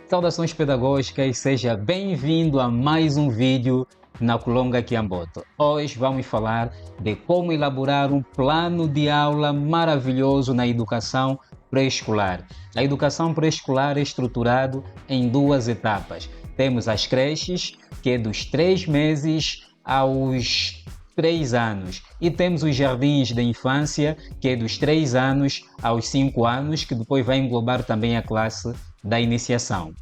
Saudações pedagógicas, seja bem-vindo a mais um vídeo na Kulonga Kiamboto. Hoje vamos falar de como elaborar um plano de aula maravilhoso na educação pré-escolar. A educação pré-escolar é estruturado em duas etapas. Temos as creches, que é dos 3 meses aos 3 anos, e temos os jardins da infância, que é dos 3 anos aos 5 anos, que depois vai englobar também a classe da iniciação.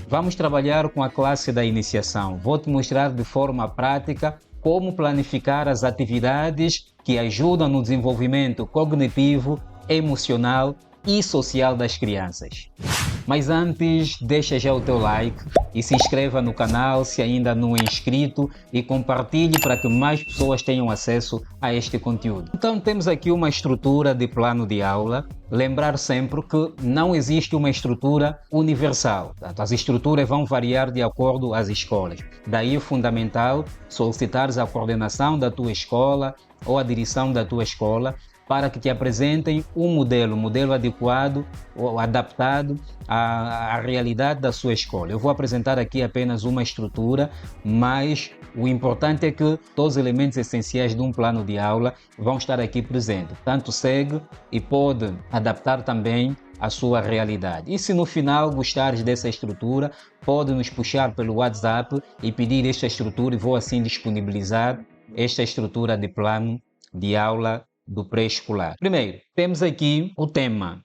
Vamos trabalhar com a classe da iniciação. Vou te mostrar de forma prática como planificar as atividades que ajudam no desenvolvimento cognitivo, emocional e social das crianças. Mas antes, deixa já o teu like e se inscreva no canal se ainda não é inscrito e compartilhe para que mais pessoas tenham acesso a este conteúdo. Então temos aqui uma estrutura de plano de aula. Lembrar sempre que não existe uma estrutura universal. Portanto, as estruturas vão variar de acordo com as escolas. Daí é fundamental solicitares a coordenação da tua escola ou a direção da tua escola para que te apresentem um modelo adequado ou adaptado à realidade da sua escola. Eu vou apresentar aqui apenas uma estrutura, mas o importante é que todos os elementos essenciais de um plano de aula vão estar aqui presentes. Tanto segue e pode adaptar também à sua realidade. E se no final gostares dessa estrutura, pode nos puxar pelo WhatsApp e pedir esta estrutura e vou assim disponibilizar esta estrutura de plano de aula do pré-escolar. Primeiro, temos aqui o tema.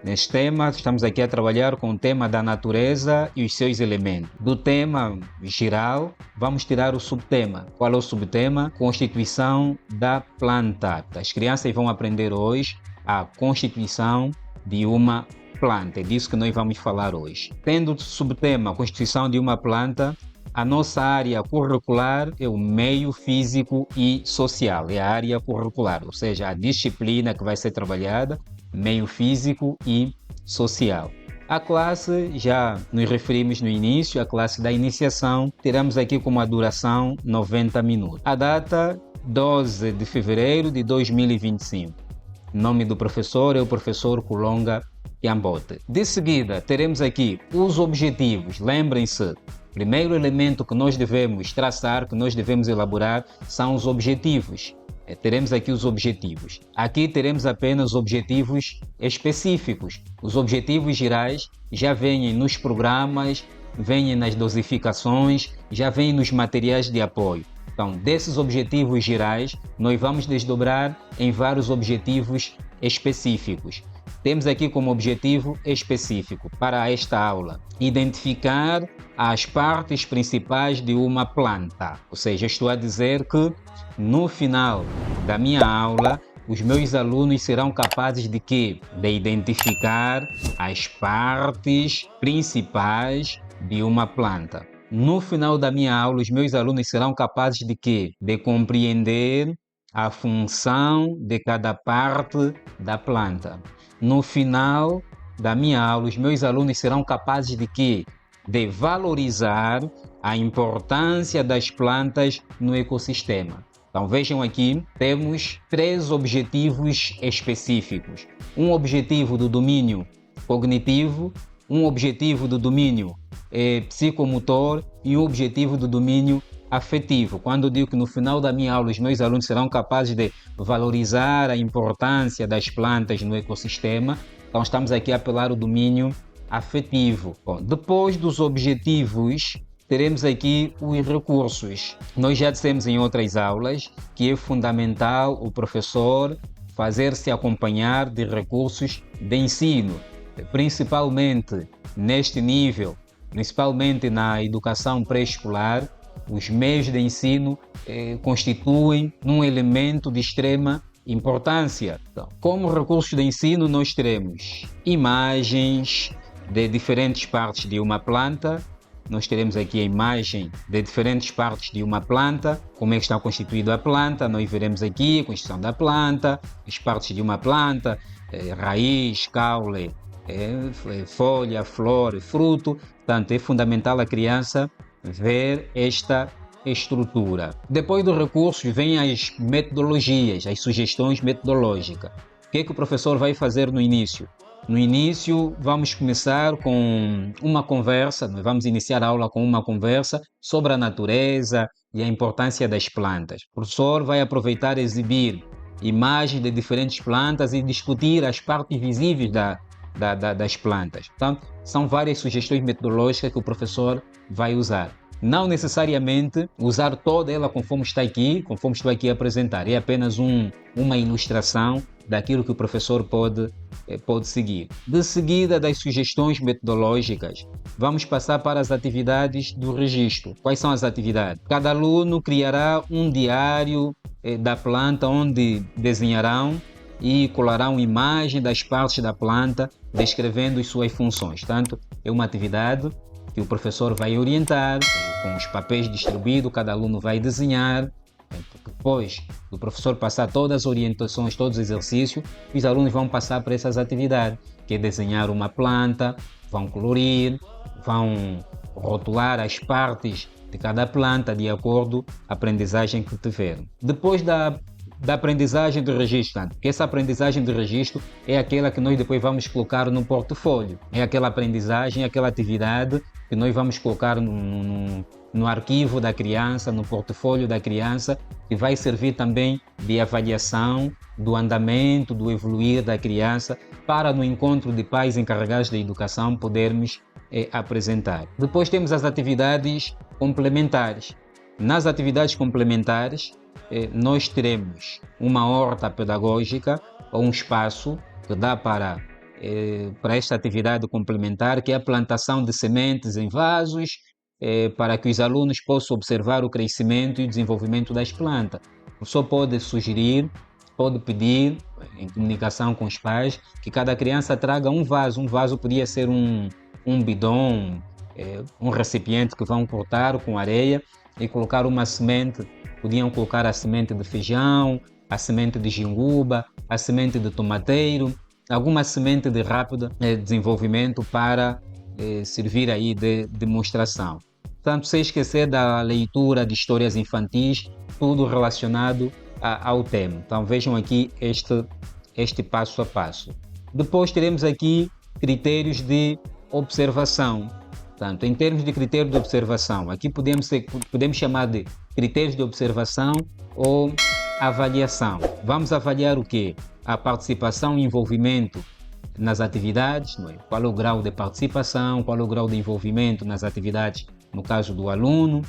Neste tema, estamos aqui a trabalhar com o tema da natureza e os seus elementos. Do tema geral, vamos tirar o subtema. Qual é o subtema? Constituição da planta. As crianças vão aprender hoje a constituição de uma planta. É disso que nós vamos falar hoje. Tendo o subtema constituição de uma planta, a nossa área curricular é o meio físico e social, é a área curricular, ou seja, a disciplina que vai ser trabalhada, meio físico e social. A classe, já nos referimos no início, a classe da iniciação, teremos aqui como a duração 90 minutos. A data, 12 de fevereiro de 2025. O nome do professor é o professor Kulonga Kiamboto. De seguida, teremos aqui os objetivos. Lembrem-se, o primeiro elemento que nós devemos traçar, que nós devemos elaborar, são os objetivos. Teremos aqui os objetivos. Aqui teremos apenas objetivos específicos. Os objetivos gerais já vêm nos programas, vêm nas dosificações, já vêm nos materiais de apoio. Então, desses objetivos gerais, nós vamos desdobrar em vários objetivos específicos. Temos aqui como objetivo específico para esta aula identificar as partes principais de uma planta. Ou seja, estou a dizer que no final da minha aula, os meus alunos serão capazes de quê? De identificar as partes principais de uma planta. No final da minha aula, os meus alunos serão capazes de quê? De compreender a função de cada parte da planta. No final da minha aula, os meus alunos serão capazes de quê? De valorizar a importância das plantas no ecossistema. Então vejam aqui, temos 3 objetivos específicos. Um objetivo do domínio cognitivo, um objetivo do domínio psicomotor e um objetivo do domínio afetivo. Quando eu digo que no final da minha aula os meus alunos serão capazes de valorizar a importância das plantas no ecossistema, então estamos aqui a apelar o domínio afetivo. Bom, depois dos objetivos, teremos aqui os recursos. Nós já dissemos em outras aulas que é fundamental o professor fazer-se acompanhar de recursos de ensino, principalmente neste nível, principalmente na educação pré-escolar. Os meios de ensino constituem um elemento de extrema importância. Então, como recursos de ensino, nós teremos imagens de diferentes partes de uma planta. Nós teremos aqui a imagem de diferentes partes de uma planta, como é que está constituída a planta. Nós veremos aqui a constituição da planta, as partes de uma planta, raiz, caule, folha, flor, fruto. Portanto, é fundamental a criança ver esta estrutura. Depois dos recursos vêm as metodologias, as sugestões metodológicas. O que é que o professor vai fazer no início? No início, vamos começar com uma conversa, vamos iniciar a aula com uma conversa sobre a natureza e a importância das plantas. O professor vai aproveitar e exibir imagens de diferentes plantas e discutir as partes visíveis das plantas. Portanto, são várias sugestões metodológicas que o professor vai usar. Não necessariamente usar toda ela conforme estou aqui a apresentar. É apenas uma ilustração daquilo que o professor pode seguir. De seguida das sugestões metodológicas, vamos passar para as atividades do registro. Quais são as atividades? Cada aluno criará um diário da planta onde desenharão e colarão imagem das partes da planta, descrevendo as suas funções. Portanto, é uma atividade que o professor vai orientar, com os papéis distribuídos, cada aluno vai desenhar. Depois do professor passar todas as orientações, todos os exercícios, os alunos vão passar para essas atividades, que é desenhar uma planta, vão colorir, vão rotular as partes de cada planta de acordo com a aprendizagem que tiveram. Depois da aprendizagem de registro, porque essa aprendizagem de registro é aquela que nós depois vamos colocar no portfólio. É aquela aprendizagem, aquela atividade que nós vamos colocar no arquivo da criança, no portfólio da criança, que vai servir também de avaliação do andamento, do evoluir da criança, para no encontro de pais encarregados da educação podermos apresentar. Depois temos as atividades complementares. Nas atividades complementares, nós teremos uma horta pedagógica ou um espaço que dá para esta atividade complementar, que é a plantação de sementes em vasos, para que os alunos possam observar o crescimento e o desenvolvimento das plantas. O professor pode sugerir, pode pedir, em comunicação com os pais, que cada criança traga um vaso. Um vaso podia ser um bidon, um recipiente que vão cortar com areia e colocar uma semente. Podiam colocar a semente de feijão, a semente de jinguba, a semente de tomateiro, alguma semente de rápido desenvolvimento para servir aí de demonstração. Portanto, sem esquecer da leitura de histórias infantis, tudo relacionado ao tema. Então vejam aqui este passo a passo. Depois teremos aqui critérios de observação. Portanto, em termos de critérios de observação, aqui podemos chamar de critérios de observação ou avaliação. Vamos avaliar o quê? A participação e envolvimento nas atividades, não é? Qual é o grau de participação, qual é o grau de envolvimento nas atividades, no caso do aluno.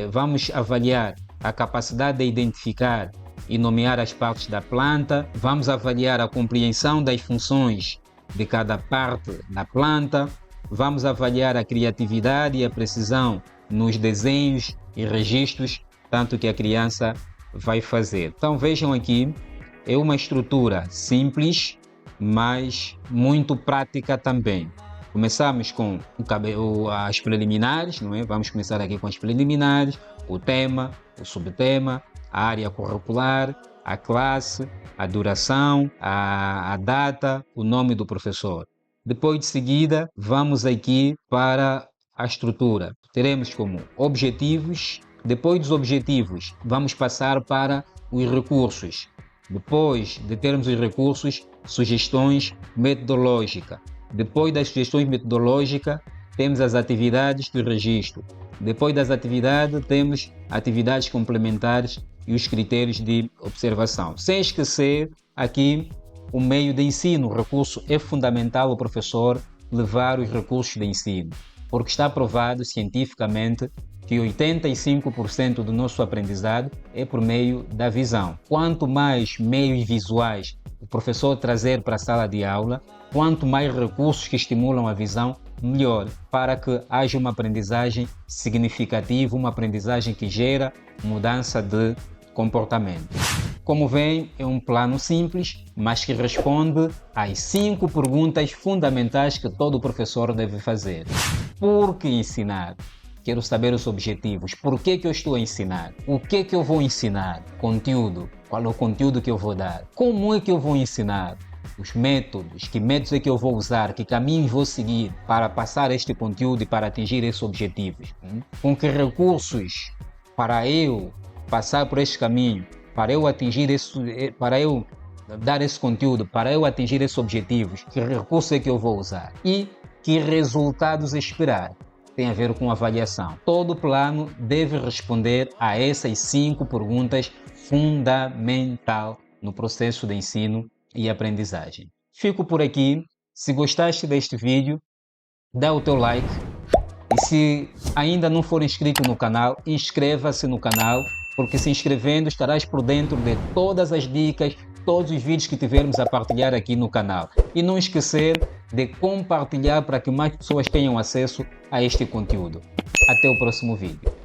Vamos avaliar a capacidade de identificar e nomear as partes da planta. Vamos avaliar a compreensão das funções de cada parte da planta. Vamos avaliar a criatividade e a precisão nos desenhos e registros, tanto que a criança vai fazer. Então vejam aqui, é uma estrutura simples, mas muito prática também. Começamos com as preliminares, não é? Vamos começar aqui com as preliminares, o tema, o subtema, a área curricular, a classe, a duração, a data, o nome do professor. Depois de seguida, vamos aqui para a estrutura. Teremos como objetivos. Depois dos objetivos, vamos passar para os recursos. Depois de termos os recursos, sugestões metodológicas. Depois das sugestões metodológicas, temos as atividades de registro. Depois das atividades, temos atividades complementares e os critérios de observação. Sem esquecer aqui o meio de ensino. O recurso é fundamental o professor levar os recursos de ensino, porque está provado cientificamente que 85% do nosso aprendizado é por meio da visão. Quanto mais meios visuais o professor trazer para a sala de aula, quanto mais recursos que estimulam a visão, melhor, para que haja uma aprendizagem significativa, uma aprendizagem que gera mudança de comportamento. Como veem, é um plano simples, mas que responde às 5 perguntas fundamentais que todo professor deve fazer. Por que ensinar? Quero saber os objetivos. Por que eu estou a ensinar? O que eu vou ensinar? Conteúdo. Qual é o conteúdo que eu vou dar? Como é que eu vou ensinar? Os métodos. Que métodos é que eu vou usar? Que caminhos vou seguir para passar este conteúdo e para atingir esses objetivos? Com que recursos para eu passar por este caminho? Para eu atingir para eu dar esse conteúdo, para eu atingir esses objetivos, que recurso é que eu vou usar e que resultados esperar. Tem a ver com avaliação. Todo plano deve responder a essas 5 perguntas fundamentais no processo de ensino e aprendizagem. Fico por aqui. Se gostaste deste vídeo, dá o teu like. E se ainda não for inscrito no canal, inscreva-se no canal, porque se inscrevendo estarás por dentro de todas as dicas, todos os vídeos que tivermos a partilhar aqui no canal. E não esquecer de compartilhar para que mais pessoas tenham acesso a este conteúdo. Até o próximo vídeo.